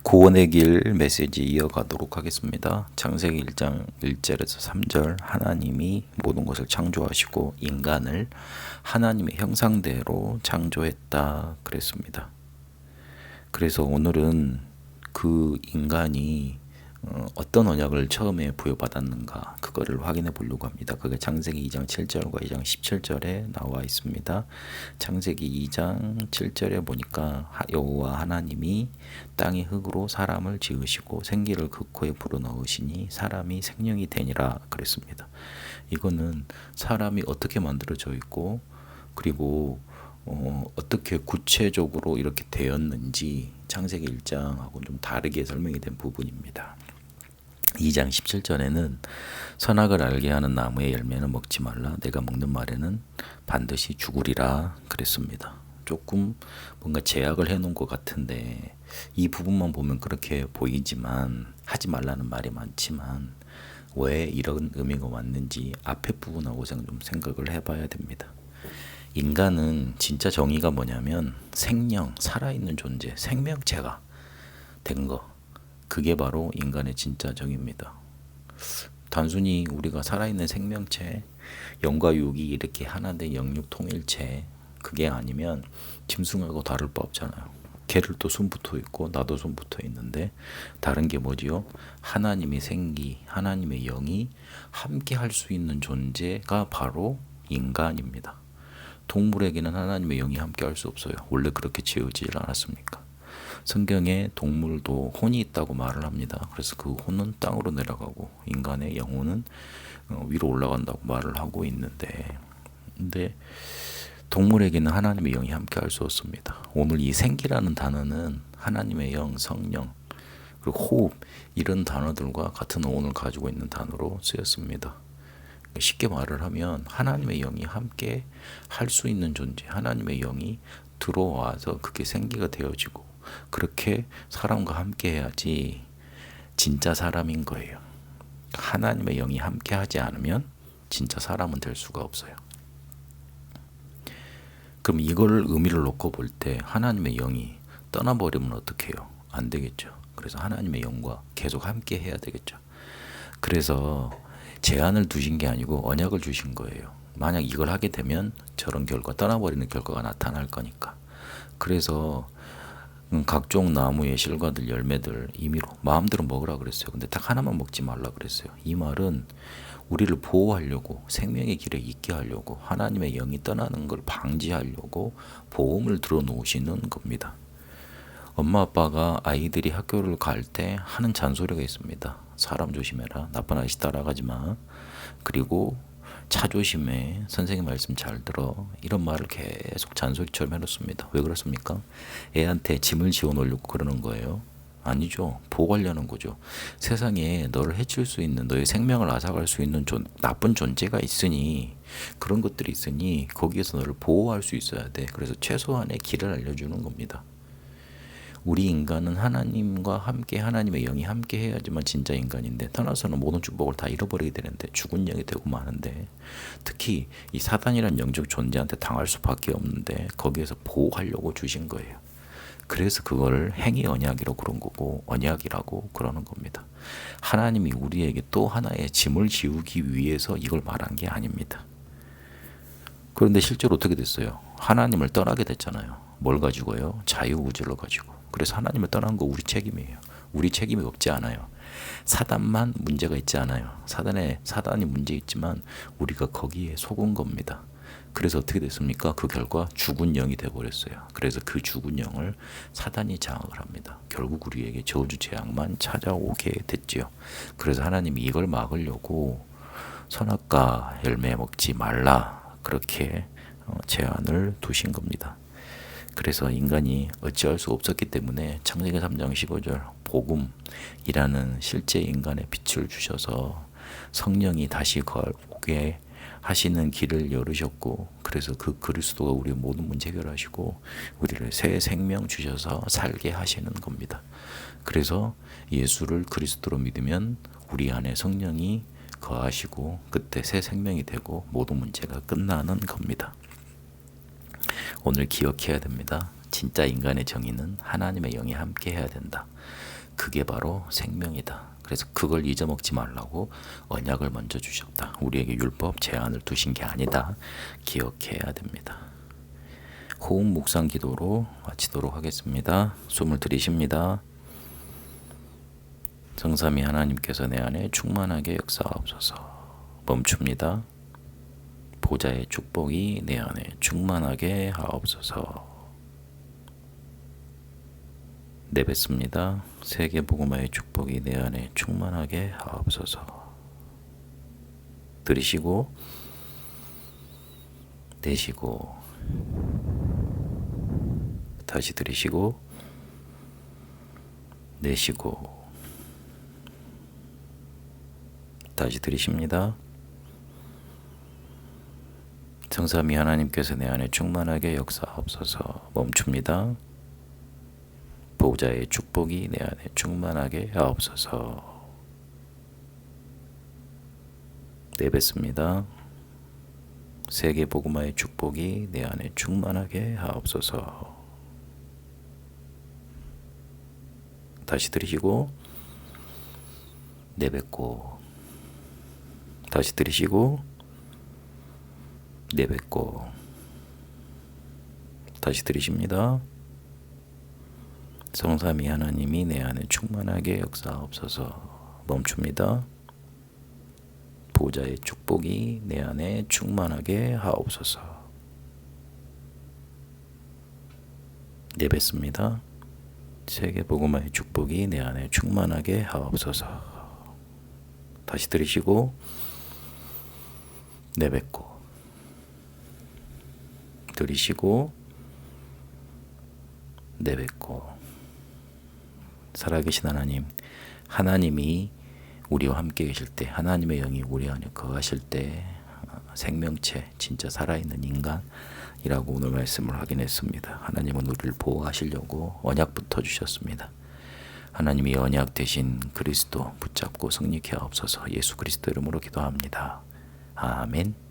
구원의 길 메시지 이어가도록 하겠습니다. 창세기 1장 1절에서 3절 하나님이 모든 것을 창조하시고 인간을 하나님의 형상대로 창조했다 그랬습니다. 그래서 오늘은 그 인간이 어떤 언약을 처음에 부여받았는가 그거를 확인해 보려고 합니다. 그게 창세기 2장 7절과 2장 17절에 나와 있습니다. 창세기 2장 7절에 보니까 여호와 하나님이 땅의 흙으로 사람을 지으시고 생기를 그 코에 불어넣으시니 사람이 생명이 되니라 그랬습니다. 이거는 사람이 어떻게 만들어져 있고 그리고 어떻게 구체적으로 이렇게 되었는지 창세기 1장하고 좀 다르게 설명이 된 부분입니다. 2장 17절에는 선악을 알게 하는 나무의 열매는 먹지 말라 내가 먹는 말에는 반드시 죽으리라 그랬습니다. 조금 뭔가 제약을 해놓은 것 같은데 이 부분만 보면 그렇게 보이지만 하지 말라는 말이 많지만 왜 이런 의미가 왔는지 앞에 부분하고 좀 생각을 해봐야 됩니다. 인간은 진짜 정의가 뭐냐면 생명, 살아있는 존재, 생명체가 된 거. 그게 바로 인간의 진짜 정의입니다. 단순히 우리가 살아있는 생명체, 영과 육이 이렇게 하나된 영육 통일체, 그게 아니면 짐승하고 다를 바 없잖아요. 걔를 또 손 붙어 있고 나도 손 붙어 있는데 다른 게 뭐지요? 하나님의 생기, 하나님의 영이 함께 할 수 있는 존재가 바로 인간입니다. 동물에게는 하나님의 영이 함께 할 수 없어요. 원래 그렇게 지어지질 않았습니까? 성경에 동물도 혼이 있다고 말을 합니다. 그래서 그 혼은 땅으로 내려가고 인간의 영혼은 위로 올라간다고 말을 하고 있는데 근데 동물에게는 하나님의 영이 함께 할 수 없습니다. 오늘 이 생기라는 단어는 하나님의 영, 성령, 그리고 호흡 이런 단어들과 같은 어원을 가지고 있는 단어로 쓰였습니다. 쉽게 말을 하면 하나님의 영이 함께 할 수 있는 존재, 하나님의 영이 들어와서 그게 생기가 되어지고 그렇게 사람과 함께 해야지 진짜 사람인 거예요. 하나님의 영이 함께 하지 않으면 진짜 사람은 될 수가 없어요. 그럼 이걸 의미를 놓고 볼 때 하나님의 영이 떠나버리면 어떻게 해요? 안 되겠죠. 그래서 하나님의 영과 계속 함께 해야 되겠죠. 그래서 제한을 두신 게 아니고 언약을 주신 거예요. 만약 이걸 하게 되면 저런 결과, 떠나버리는 결과가 나타날 거니까. 그래서 각종 나무의 실과들, 열매들 임의로 마음대로 먹으라 그랬어요. 근데 딱 하나만 먹지 말라 그랬어요. 이 말은 우리를 보호하려고, 생명의 길에 있게 하려고, 하나님의 영이 떠나는 걸 방지하려고 보험을 들어 놓으시는 겁니다. 엄마 아빠가 아이들이 학교를 갈 때 하는 잔소리가 있습니다. 사람 조심해라, 나쁜 아저씨 따라가지 마, 그리고 차 조심해, 선생님 말씀 잘 들어, 이런 말을 계속 잔소리처럼 해놓습니다. 왜 그렇습니까? 애한테 짐을 지어놓으려고 그러는 거예요? 아니죠. 보호하려는 거죠. 세상에 너를 해칠 수 있는, 너의 생명을 앗아갈 수 있는 나쁜 존재가 있으니, 그런 것들이 있으니 거기에서 너를 보호할 수 있어야 돼. 그래서 최소한의 길을 알려주는 겁니다. 우리 인간은 하나님과 함께, 하나님의 영이 함께 해야지만 진짜 인간인데, 떠나서는 모든 축복을 다 잃어버리게 되는데 죽은 영이 되고 마는데, 특히 이 사단이란 영적 존재한테 당할 수밖에 없는데 거기에서 보호하려고 주신 거예요. 그래서 그걸 행위 언약이라고 그런 거고 언약이라고 그러는 겁니다. 하나님이 우리에게 또 하나의 짐을 지우기 위해서 이걸 말한 게 아닙니다. 그런데 실제로 어떻게 됐어요? 하나님을 떠나게 됐잖아요. 뭘 가지고요? 자유구절로 가지고. 그래서 하나님을 떠난 거 우리 책임이에요. 우리 책임이 없지 않아요. 사단만 문제가 있지 않아요. 사단이 문제 있지만 우리가 거기에 속은 겁니다. 그래서 어떻게 됐습니까? 그 결과 죽은 영이 되어버렸어요. 그래서 그 죽은 영을 사단이 장악을 합니다. 결국 우리에게 저주 재앙만 찾아오게 됐지요. 그래서 하나님이 이걸 막으려고 선악과 열매 먹지 말라 그렇게 제한을 두신 겁니다. 그래서 인간이 어찌할 수 없었기 때문에 창세기 3장 15절 복음이라는 실제 인간의 빛을 주셔서 성령이 다시 거하게 하시는 길을 열으셨고, 그래서 그 그리스도가 우리의 모든 문제 해결하시고 우리를 새 생명 주셔서 살게 하시는 겁니다. 그래서 예수를 그리스도로 믿으면 우리 안에 성령이 거하시고 그때 새 생명이 되고 모든 문제가 끝나는 겁니다. 오늘 기억해야 됩니다. 진짜 인간의 정의는 하나님의 영이 함께 해야 된다. 그게 바로 생명이다. 그래서 그걸 잊어먹지 말라고 언약을 먼저 주셨다. 우리에게 율법 제한을 두신 게 아니다. 기억해야 됩니다. 호흡 묵상 기도로 마치도록 하겠습니다. 숨을 들이쉽니다. 성삼위 하나님께서 내 안에 충만하게 역사하옵소서. 멈춥니다. 보좌의 축복이 내 안에 충만하게 하옵소서. 내뱉습니다. 세계 복음화의 축복이 내 안에 충만하게 하옵소서. 들이쉬고 내쉬고 다시 들이쉬고 내쉬고 다시 들이쉽니다. 성삼위 하나님께서 내 안에 충만하게 역사하옵소서. 멈춥니다. 보호자의 축복이 내 안에 충만하게 하옵소서. 내뱉습니다. 세계 복음화의 축복이 내 안에 충만하게 하옵소서. 다시 들이쉬고 내뱉고 다시 들이쉬고 내뱉고 다시 들이쉽니다. 성삼위 하나님이 내 안에 충만하게 역사하옵소서. 멈춥니다. 보호자의 축복이 내 안에 충만하게 하옵소서. 내뱉습니다. 세계 복음화의 축복이 내 안에 충만하게 하옵소서. 다시 들이쉬고 내뱉고 들이쉬고 내뱉고. 살아계신 하나님, 하나님이 우리와 함께 계실 때, 하나님의 영이 우리 안에 거하실 때 생명체, 진짜 살아있는 인간이라고 오늘 말씀을 확인했습니다. 하나님은 우리를 보호하시려고 언약부터 주셨습니다. 하나님이 언약 되신 그리스도 붙잡고 승리케 하옵소서. 예수 그리스도 이름으로 기도합니다. 아멘.